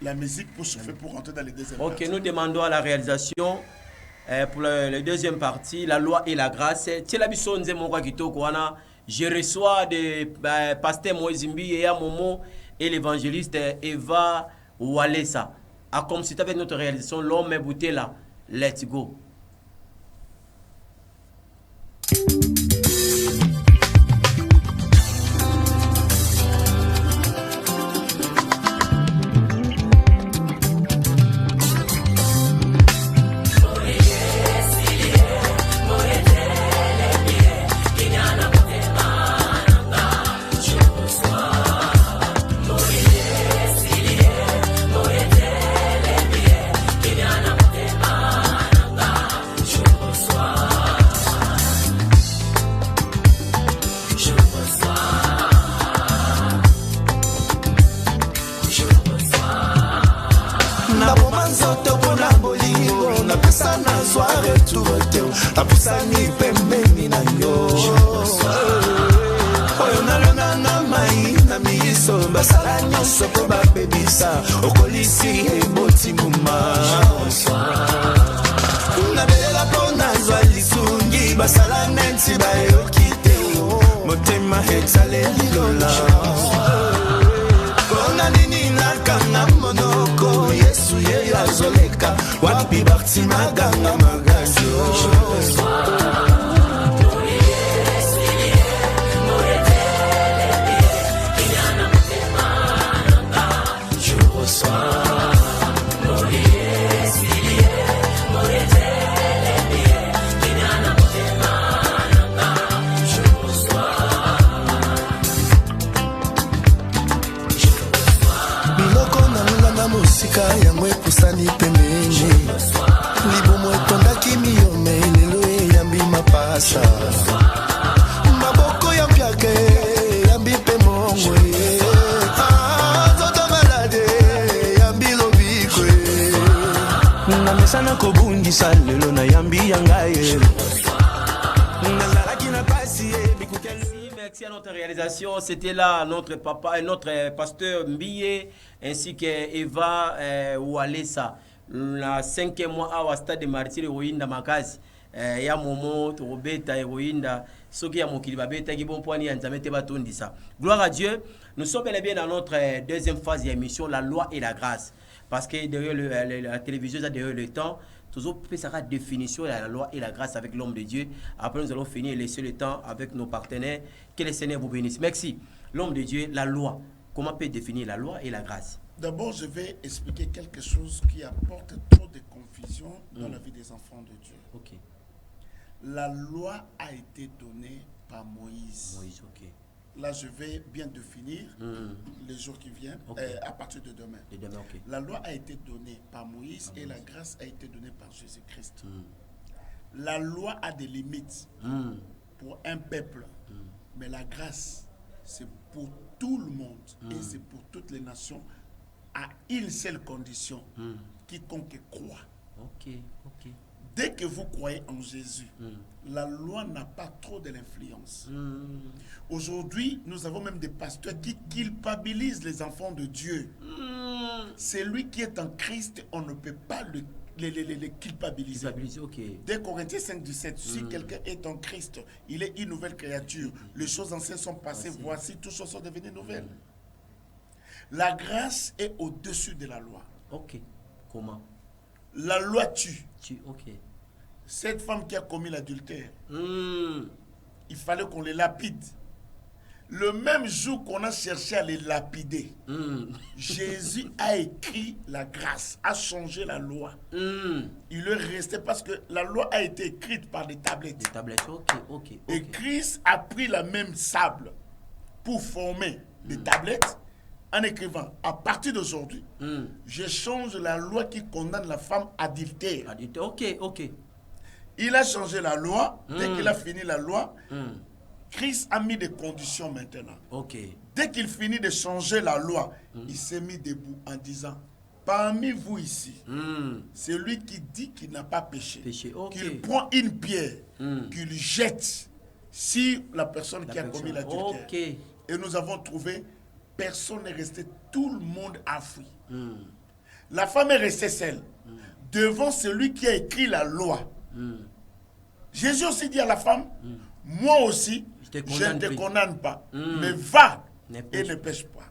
la musique pour souffler, pour rentrer dans les deuxièmes parties. Nous demandons à la réalisation pour la deuxième partie, la loi et la grâce. Je reçois de pasteur Moïse Mbi et Momo et l'évangéliste Eva Walesa. Comme c'est avec notre réalisation, l'homme est bouté là. Let's go. Moye retour apusani pembeni na yo oyo nalonanga mai na miso basala nyonso po bapebisa okolisi eboti nguma nabelela mpo nazwa lisungi basala neti bayoki te motema ezaleli lola mpona nini nakanga monoko yesu ye azoleka wapi bakti maganga magazi mosika yango ekusani pembeni libomo etondaki miyome lelo eyambi mapasa maboko ya mpiake yambi mpe mongwe nzoto malade yambi lobikwe na mesana kobungisa lelo na yambi ya ngai nazalaki na pasi Merci à notre réalisation. C'était là notre papa, notre pasteur Mbiye ainsi que Eva Oualesa. La 5e mois à stade de martyr héroïne makazi. Ya momo robeta héroïne soki ya mokili babeta ki bon poani nzambe te batondisa. Gloire à Dieu. Nous sommes bel et bien dans notre deuxième phase d'émission, la loi et la grâce. Parce que derrière la télévision, derrière le temps, toujours la définition de la loi et la grâce avec l'homme de Dieu. Après, nous allons finir et laisser le temps avec nos partenaires. Que le Seigneur vous bénisse. Merci. L'homme de Dieu, la loi. Comment peut définir la loi et la grâce? D'abord, je vais expliquer quelque chose qui apporte trop de confusion dans la vie des enfants de Dieu. Ok. La loi a été donnée par Moïse. Moïse, ok. Là, je vais bien définir les jours qui viennent, à partir de demain. Okay. La loi a été donnée par Moïse et la grâce a été donnée par Jésus-Christ. La loi a des limites pour un peuple, mais la grâce, c'est pour tout le monde et c'est pour toutes les nations à une seule condition, quiconque croit. Ok. Dès que vous croyez en Jésus, la loi n'a pas trop de l'influence. Aujourd'hui, nous avons même des pasteurs qui culpabilisent les enfants de Dieu. Celui qui est en Christ, on ne peut pas les culpabiliser. Okay. Dès Corinthiens 5:17, si quelqu'un est en Christ, il est une nouvelle créature. Les choses anciennes sont passées, voici, toutes choses sont devenues nouvelles. La grâce est au-dessus de la loi. Ok. Comment? La loi tue. Ok. Cette femme qui a commis l'adultère, il fallait qu'on les lapide. Le même jour qu'on a cherché à les lapider, Jésus a écrit la grâce, a changé la loi. Il est resté parce que la loi a été écrite par des tablettes. Des tablettes, ok. Et Christ a pris la même sable pour former des tablettes en écrivant, à partir d'aujourd'hui, je change la loi qui condamne la femme adultère. Ok. Il a changé la loi. Dès qu'il a fini la loi, Christ a mis des conditions maintenant. Ok. Dès qu'il finit de changer la loi, il s'est mis debout en disant, parmi vous ici, celui qui dit qu'il n'a pas péché, qu'il prend une pierre, qu'il jette sur la personne qui a commis l'adultère. Et nous avons trouvé, personne n'est resté, tout le monde a fui. La femme est restée seule, devant celui qui a écrit la loi. Jésus aussi dit à la femme, moi aussi, je ne te condamne pas, mais va et ne pêche pas.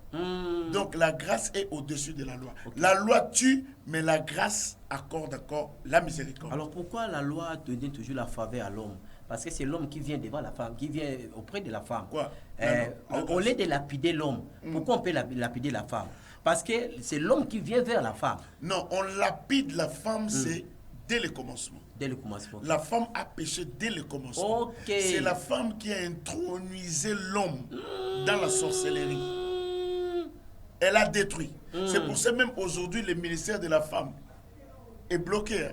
Donc la grâce est au-dessus de la loi. La loi tue, mais la grâce accorde encore la miséricorde. Alors pourquoi la loi donne toujours la faveur à l'homme? Parce que c'est l'homme qui vient devant la femme, qui vient auprès de la femme. Quoi? Au lieu de lapider l'homme, pourquoi on peut lapider la femme? Parce que c'est l'homme qui vient vers la femme. Non, on lapide la femme, c'est dès le commencement. Dès le commencement. La femme a péché dès le commencement. C'est la femme qui a intronisé l'homme dans la sorcellerie. Elle a détruit. C'est pour ça même aujourd'hui le ministère de la femme est bloqué.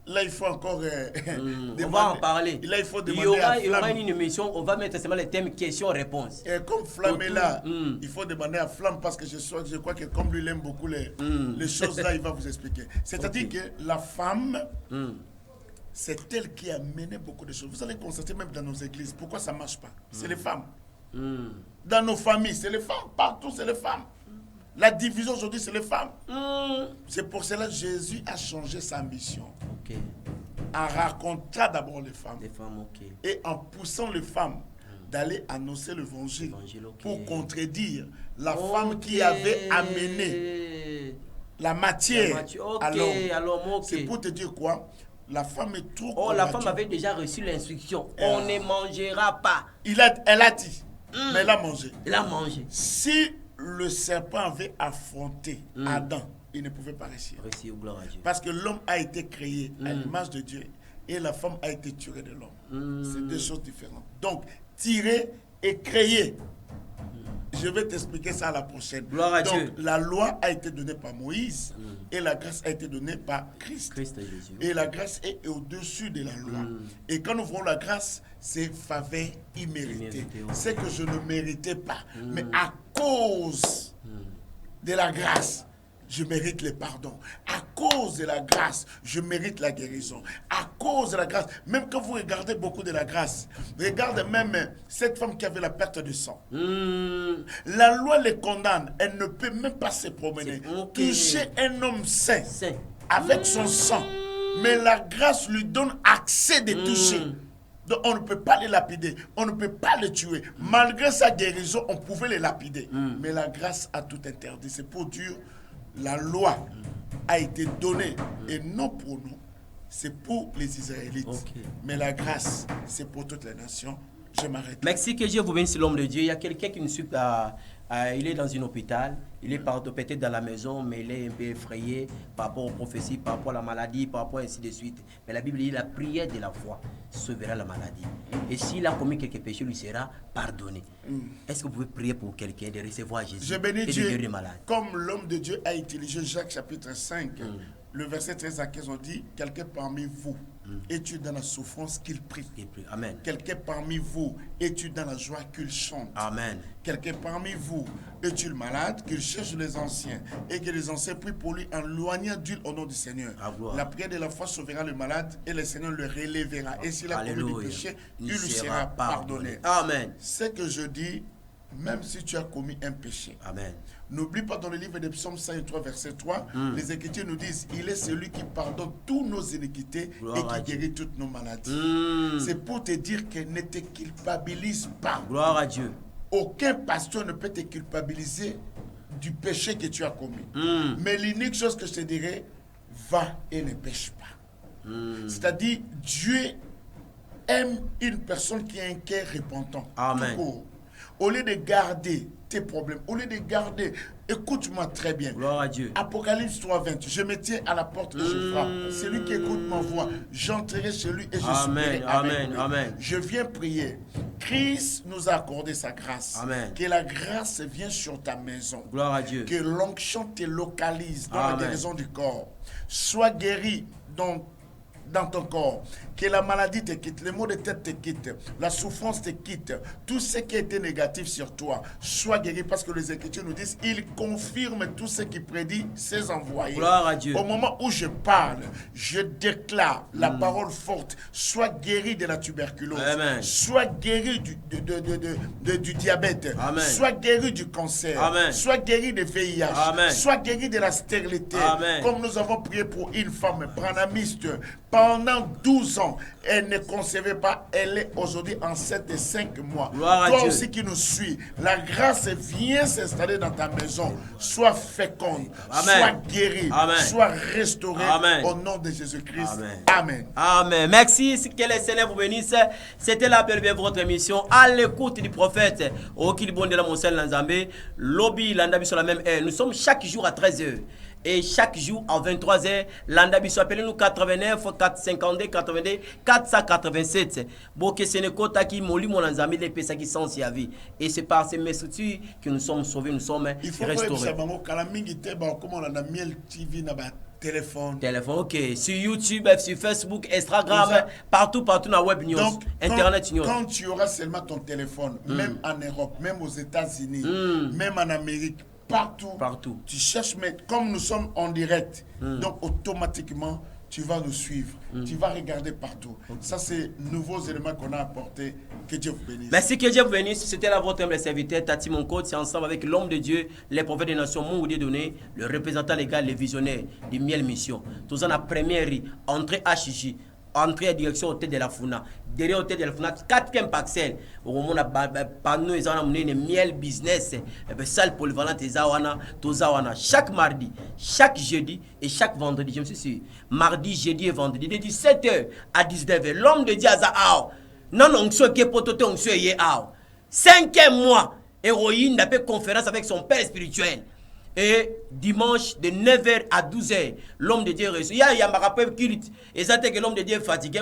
Là, il faut encore on va en parler. Là, il faut demander il y aura une émission, on va mettre seulement les thèmes questions-réponses. Et comme Flamme est là, il faut demander à Flamme parce que je crois que comme lui, il aime beaucoup les choses là, il va vous expliquer. C'est-à-dire que la femme c'est elle qui a mené beaucoup de choses. Vous allez constater même dans nos églises, pourquoi ça ne marche pas? C'est les femmes. Dans nos familles, c'est les femmes. Partout, c'est les femmes. La division aujourd'hui, c'est les femmes. C'est pour cela que Jésus a changé sa mission. En racontant d'abord les femmes. Et en poussant les femmes d'aller annoncer l'évangile pour contredire la femme qui avait amené la matière à l'homme. C'est pour te dire quoi? La femme est trop... Oh, la femme avait déjà reçu l'instruction. On ne mangera pas. Elle a dit, mais elle a mangé. Elle a mangé. Si le serpent avait affronté Adam, il ne pouvait pas réussir. Parce que l'homme a été créé à l'image de Dieu et la femme a été tirée de l'homme. C'est deux choses différentes. Donc, tirer et créer. Je vais t'expliquer ça à la prochaine. Gloire à Donc, Dieu. la loi a été donnée par Moïse et la grâce a été donnée par Christ. Et la grâce est au-dessus de la loi. Et quand nous voyons la grâce, c'est faveur imméritée. C'est que je ne méritais pas. Mais à cause de la grâce, je mérite le pardon. À cause de la grâce, je mérite la guérison. À cause de la grâce, même quand vous regardez beaucoup de la grâce, regardez même cette femme qui avait la perte de sang. La loi les condamne. Elle ne peut même pas se promener. Toucher un homme saint avec son sang. Mais la grâce lui donne accès de toucher. Donc on ne peut pas les lapider, on ne peut pas les tuer. Malgré sa guérison, on pouvait les lapider. Mais la grâce a tout interdit. C'est pour dire, la loi a été donnée et non pour nous, c'est pour les Israélites. Mais la grâce, c'est pour toutes les nations. Je m'arrête. Merci, que Dieu vous bénisse, l'homme de Dieu. Il y a quelqu'un qui nous suit, il est dans un hôpital, il est peut-être dans la maison, mais il est un peu effrayé par rapport aux prophéties, par rapport à la maladie, par rapport ainsi de suite. Mais la Bible dit, la prière de la foi sauvera la maladie. Et s'il a commis quelques péchés, lui sera pardonné. Est-ce que vous pouvez prier pour quelqu'un de recevoir Jésus Je bénis et de Dieu, guérir les malades? comme l'homme de Dieu a utilisé Jacques chapitre 5, le verset 13 à 15, on dit, quelqu'un parmi vous est-tu dans la souffrance qu'il prie? Amen. Quelqu'un parmi vous est-tu dans la joie qu'il chante? Amen. Quelqu'un parmi vous est-tu le malade qu'il cherche les anciens et que les anciens prient pour lui en loignant d'huile au nom du Seigneur? La prière de la foi sauvera le malade et le Seigneur le relèvera. Et s'il a commis des péchés, il lui sera pardonné. Amen. C'est que je dis, même si tu as commis un péché. Amen. N'oublie pas dans le livre des psaumes 103, verset 3, les Écritures nous disent, il est celui qui pardonne toutes nos iniquités et qui guérit toutes nos maladies. C'est pour te dire qu'elle ne te culpabilise pas. Gloire à Dieu. Aucun pasteur ne peut te culpabiliser du péché que tu as commis. Mais l'unique chose que je te dirais, va et ne pêche pas. C'est-à-dire, Dieu aime une personne qui a un cœur repentant. Amen. Au lieu de garder tes problèmes, au lieu de garder, écoute-moi très bien. Gloire à Dieu. Apocalypse 3:20, je me tiens à la porte et je frappe. Celui qui écoute ma voix, j'entrerai chez lui et je souperai avec lui. Amen. Je viens prier. Christ nous a accordé sa grâce. Amen. Que la grâce vienne sur ta maison. Gloire à Dieu. Que l'onction te localise dans la guérison du corps. Sois guéri dans ton corps, que la maladie te quitte, les maux de tête te quittent, la souffrance te quitte, tout ce qui était négatif sur toi, sois guéri parce que les Écritures nous disent, il confirme tout ce qui prédit ses envoyés. Gloire à Dieu. Au moment où je parle, je déclare la parole forte, sois guéri de la tuberculose, Amen. Sois guéri du diabète, Amen. Sois guéri du cancer, Amen. Sois guéri de VIH, Amen. Sois guéri de la stérilité, Amen. comme nous avons prié pour une femme branamiste. Pendant 12 ans, elle ne concevait pas. Elle est aujourd'hui enceinte de 5 mois. Gloire à Toi Dieu. aussi qui nous suis, la grâce vient s'installer dans ta maison. Sois féconde, Amen. sois guéri, Amen. sois restauré. Amen. Au nom de Jésus-Christ. Amen. Amen. Amen. Merci. Que le Seigneur vous bénisse. C'était la belle votre émission à l'écoute du prophète. Au Kilibonde de la Monselle Lanzambe. Lobby, Landabi sur la même heure. Nous sommes chaque jour à 13h. Et chaque jour à 23h, Landabi appelez-nous 89 452 82 487. Boke Sénéco Taki Moli Monanzami les Pesa qui sont si à vie. Et c'est par ces messages que nous sommes sauvés, nous sommes restaurés. Téléphone, ok. Sur YouTube, sur Facebook, Instagram, partout dans la web news, donc, Internet news. Quand tu auras seulement ton téléphone, même en Europe, même aux États-Unis, même en Amérique, partout, tu cherches, mais comme nous sommes en direct, donc automatiquement, tu vas nous suivre, tu vas regarder partout. Ça, c'est nouveaux éléments qu'on a apportés. Que Dieu vous bénisse. Merci, que Dieu vous bénisse. C'était là votre humble serviteur, Tati Moncote. C'est ensemble avec l'homme de Dieu, les prophètes des nations, Moudé Donné, le représentant légal, les visionnaires du Miel Mission. Tous en la première entrée HJ, entrée à direction hôtel de la Funa. Derrière hôtel de la Funa, 4e parcelle. Au moment où on a nous, ils ont amené Miel Business, salle polyvalente, chaque mardi, chaque jeudi et chaque vendredi. Je me suis dit, mardi, jeudi et vendredi, de 17h à 19h. L'homme de Dieu a non, on se fait potote, on se fait 5e mois, héroïne n'a fait conférence avec son père spirituel. Et dimanche de 9h à 12h, l'homme de Dieu reçoit. Il y a un rappel qui dit, et ça que l'homme de Dieu est fatigué.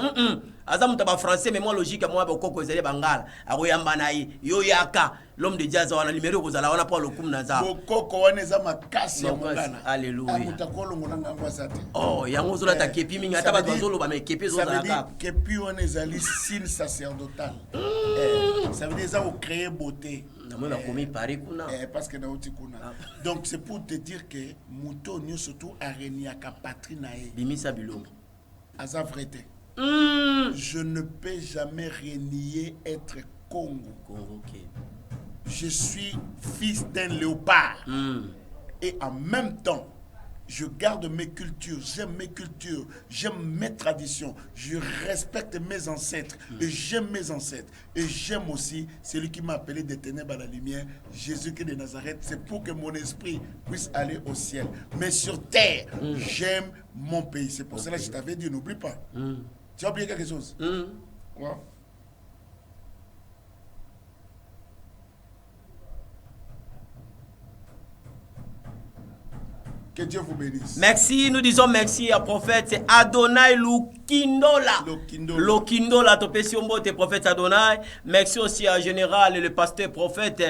Azam taba français, mais moi logique, moi boko zele bangal. Aroyambanaï, yoyaka. L'homme de Dieu a un numéro que vous allez avoir le coup naza. Boko waneza makasi ya mungana. Alléluia. Oh, il y a un zola ta kepi minga taba zolo ba me kepi zola la. Ça veut dire kepi waneza li signe sacerdotal. Ça veut dire ça vous créer beauté. Parce que donc c'est pour te dire que Mouto nous surtout areniaka patrinae. Bimisa bilo. Asa vrete. Je ne peux jamais renier être Congo. Okay. Je suis fils d'un léopard. Et en même temps, je garde mes cultures, j'aime mes traditions, je respecte mes ancêtres et j'aime mes ancêtres. Et j'aime aussi celui qui m'a appelé des ténèbres à la lumière, Jésus-Christ de Nazareth. C'est pour que mon esprit puisse aller au ciel. Mais sur terre, j'aime mon pays. C'est pour cela que je t'avais dit, n'oublie pas. Tu as oublié quelque chose? Quoi? Que Dieu vous bénisse. Merci, nous disons merci à prophète. C'est Adonai Lukindola. Lukindola, tes prophète Adonai. Merci aussi à général et le pasteur prophète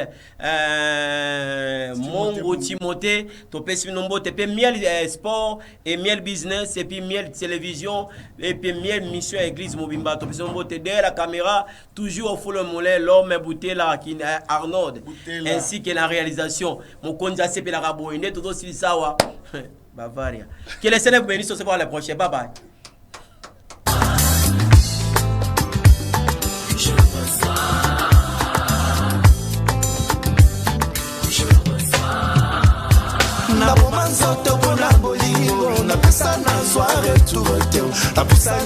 Mongo Timothée. Topesi nombo te miel sport et miel business et puis miel télévision et puis miel mission église Mobimba. Topesi nombo te derrière la caméra toujours au fond le mollet l'homme bouté là qui Arnold ainsi que la réalisation. Mon konja sepe la rabo ine todo si sawa. Bavaria. Que les Seigneur vous bénisse, on se voit la prochaine. Bye bye. Na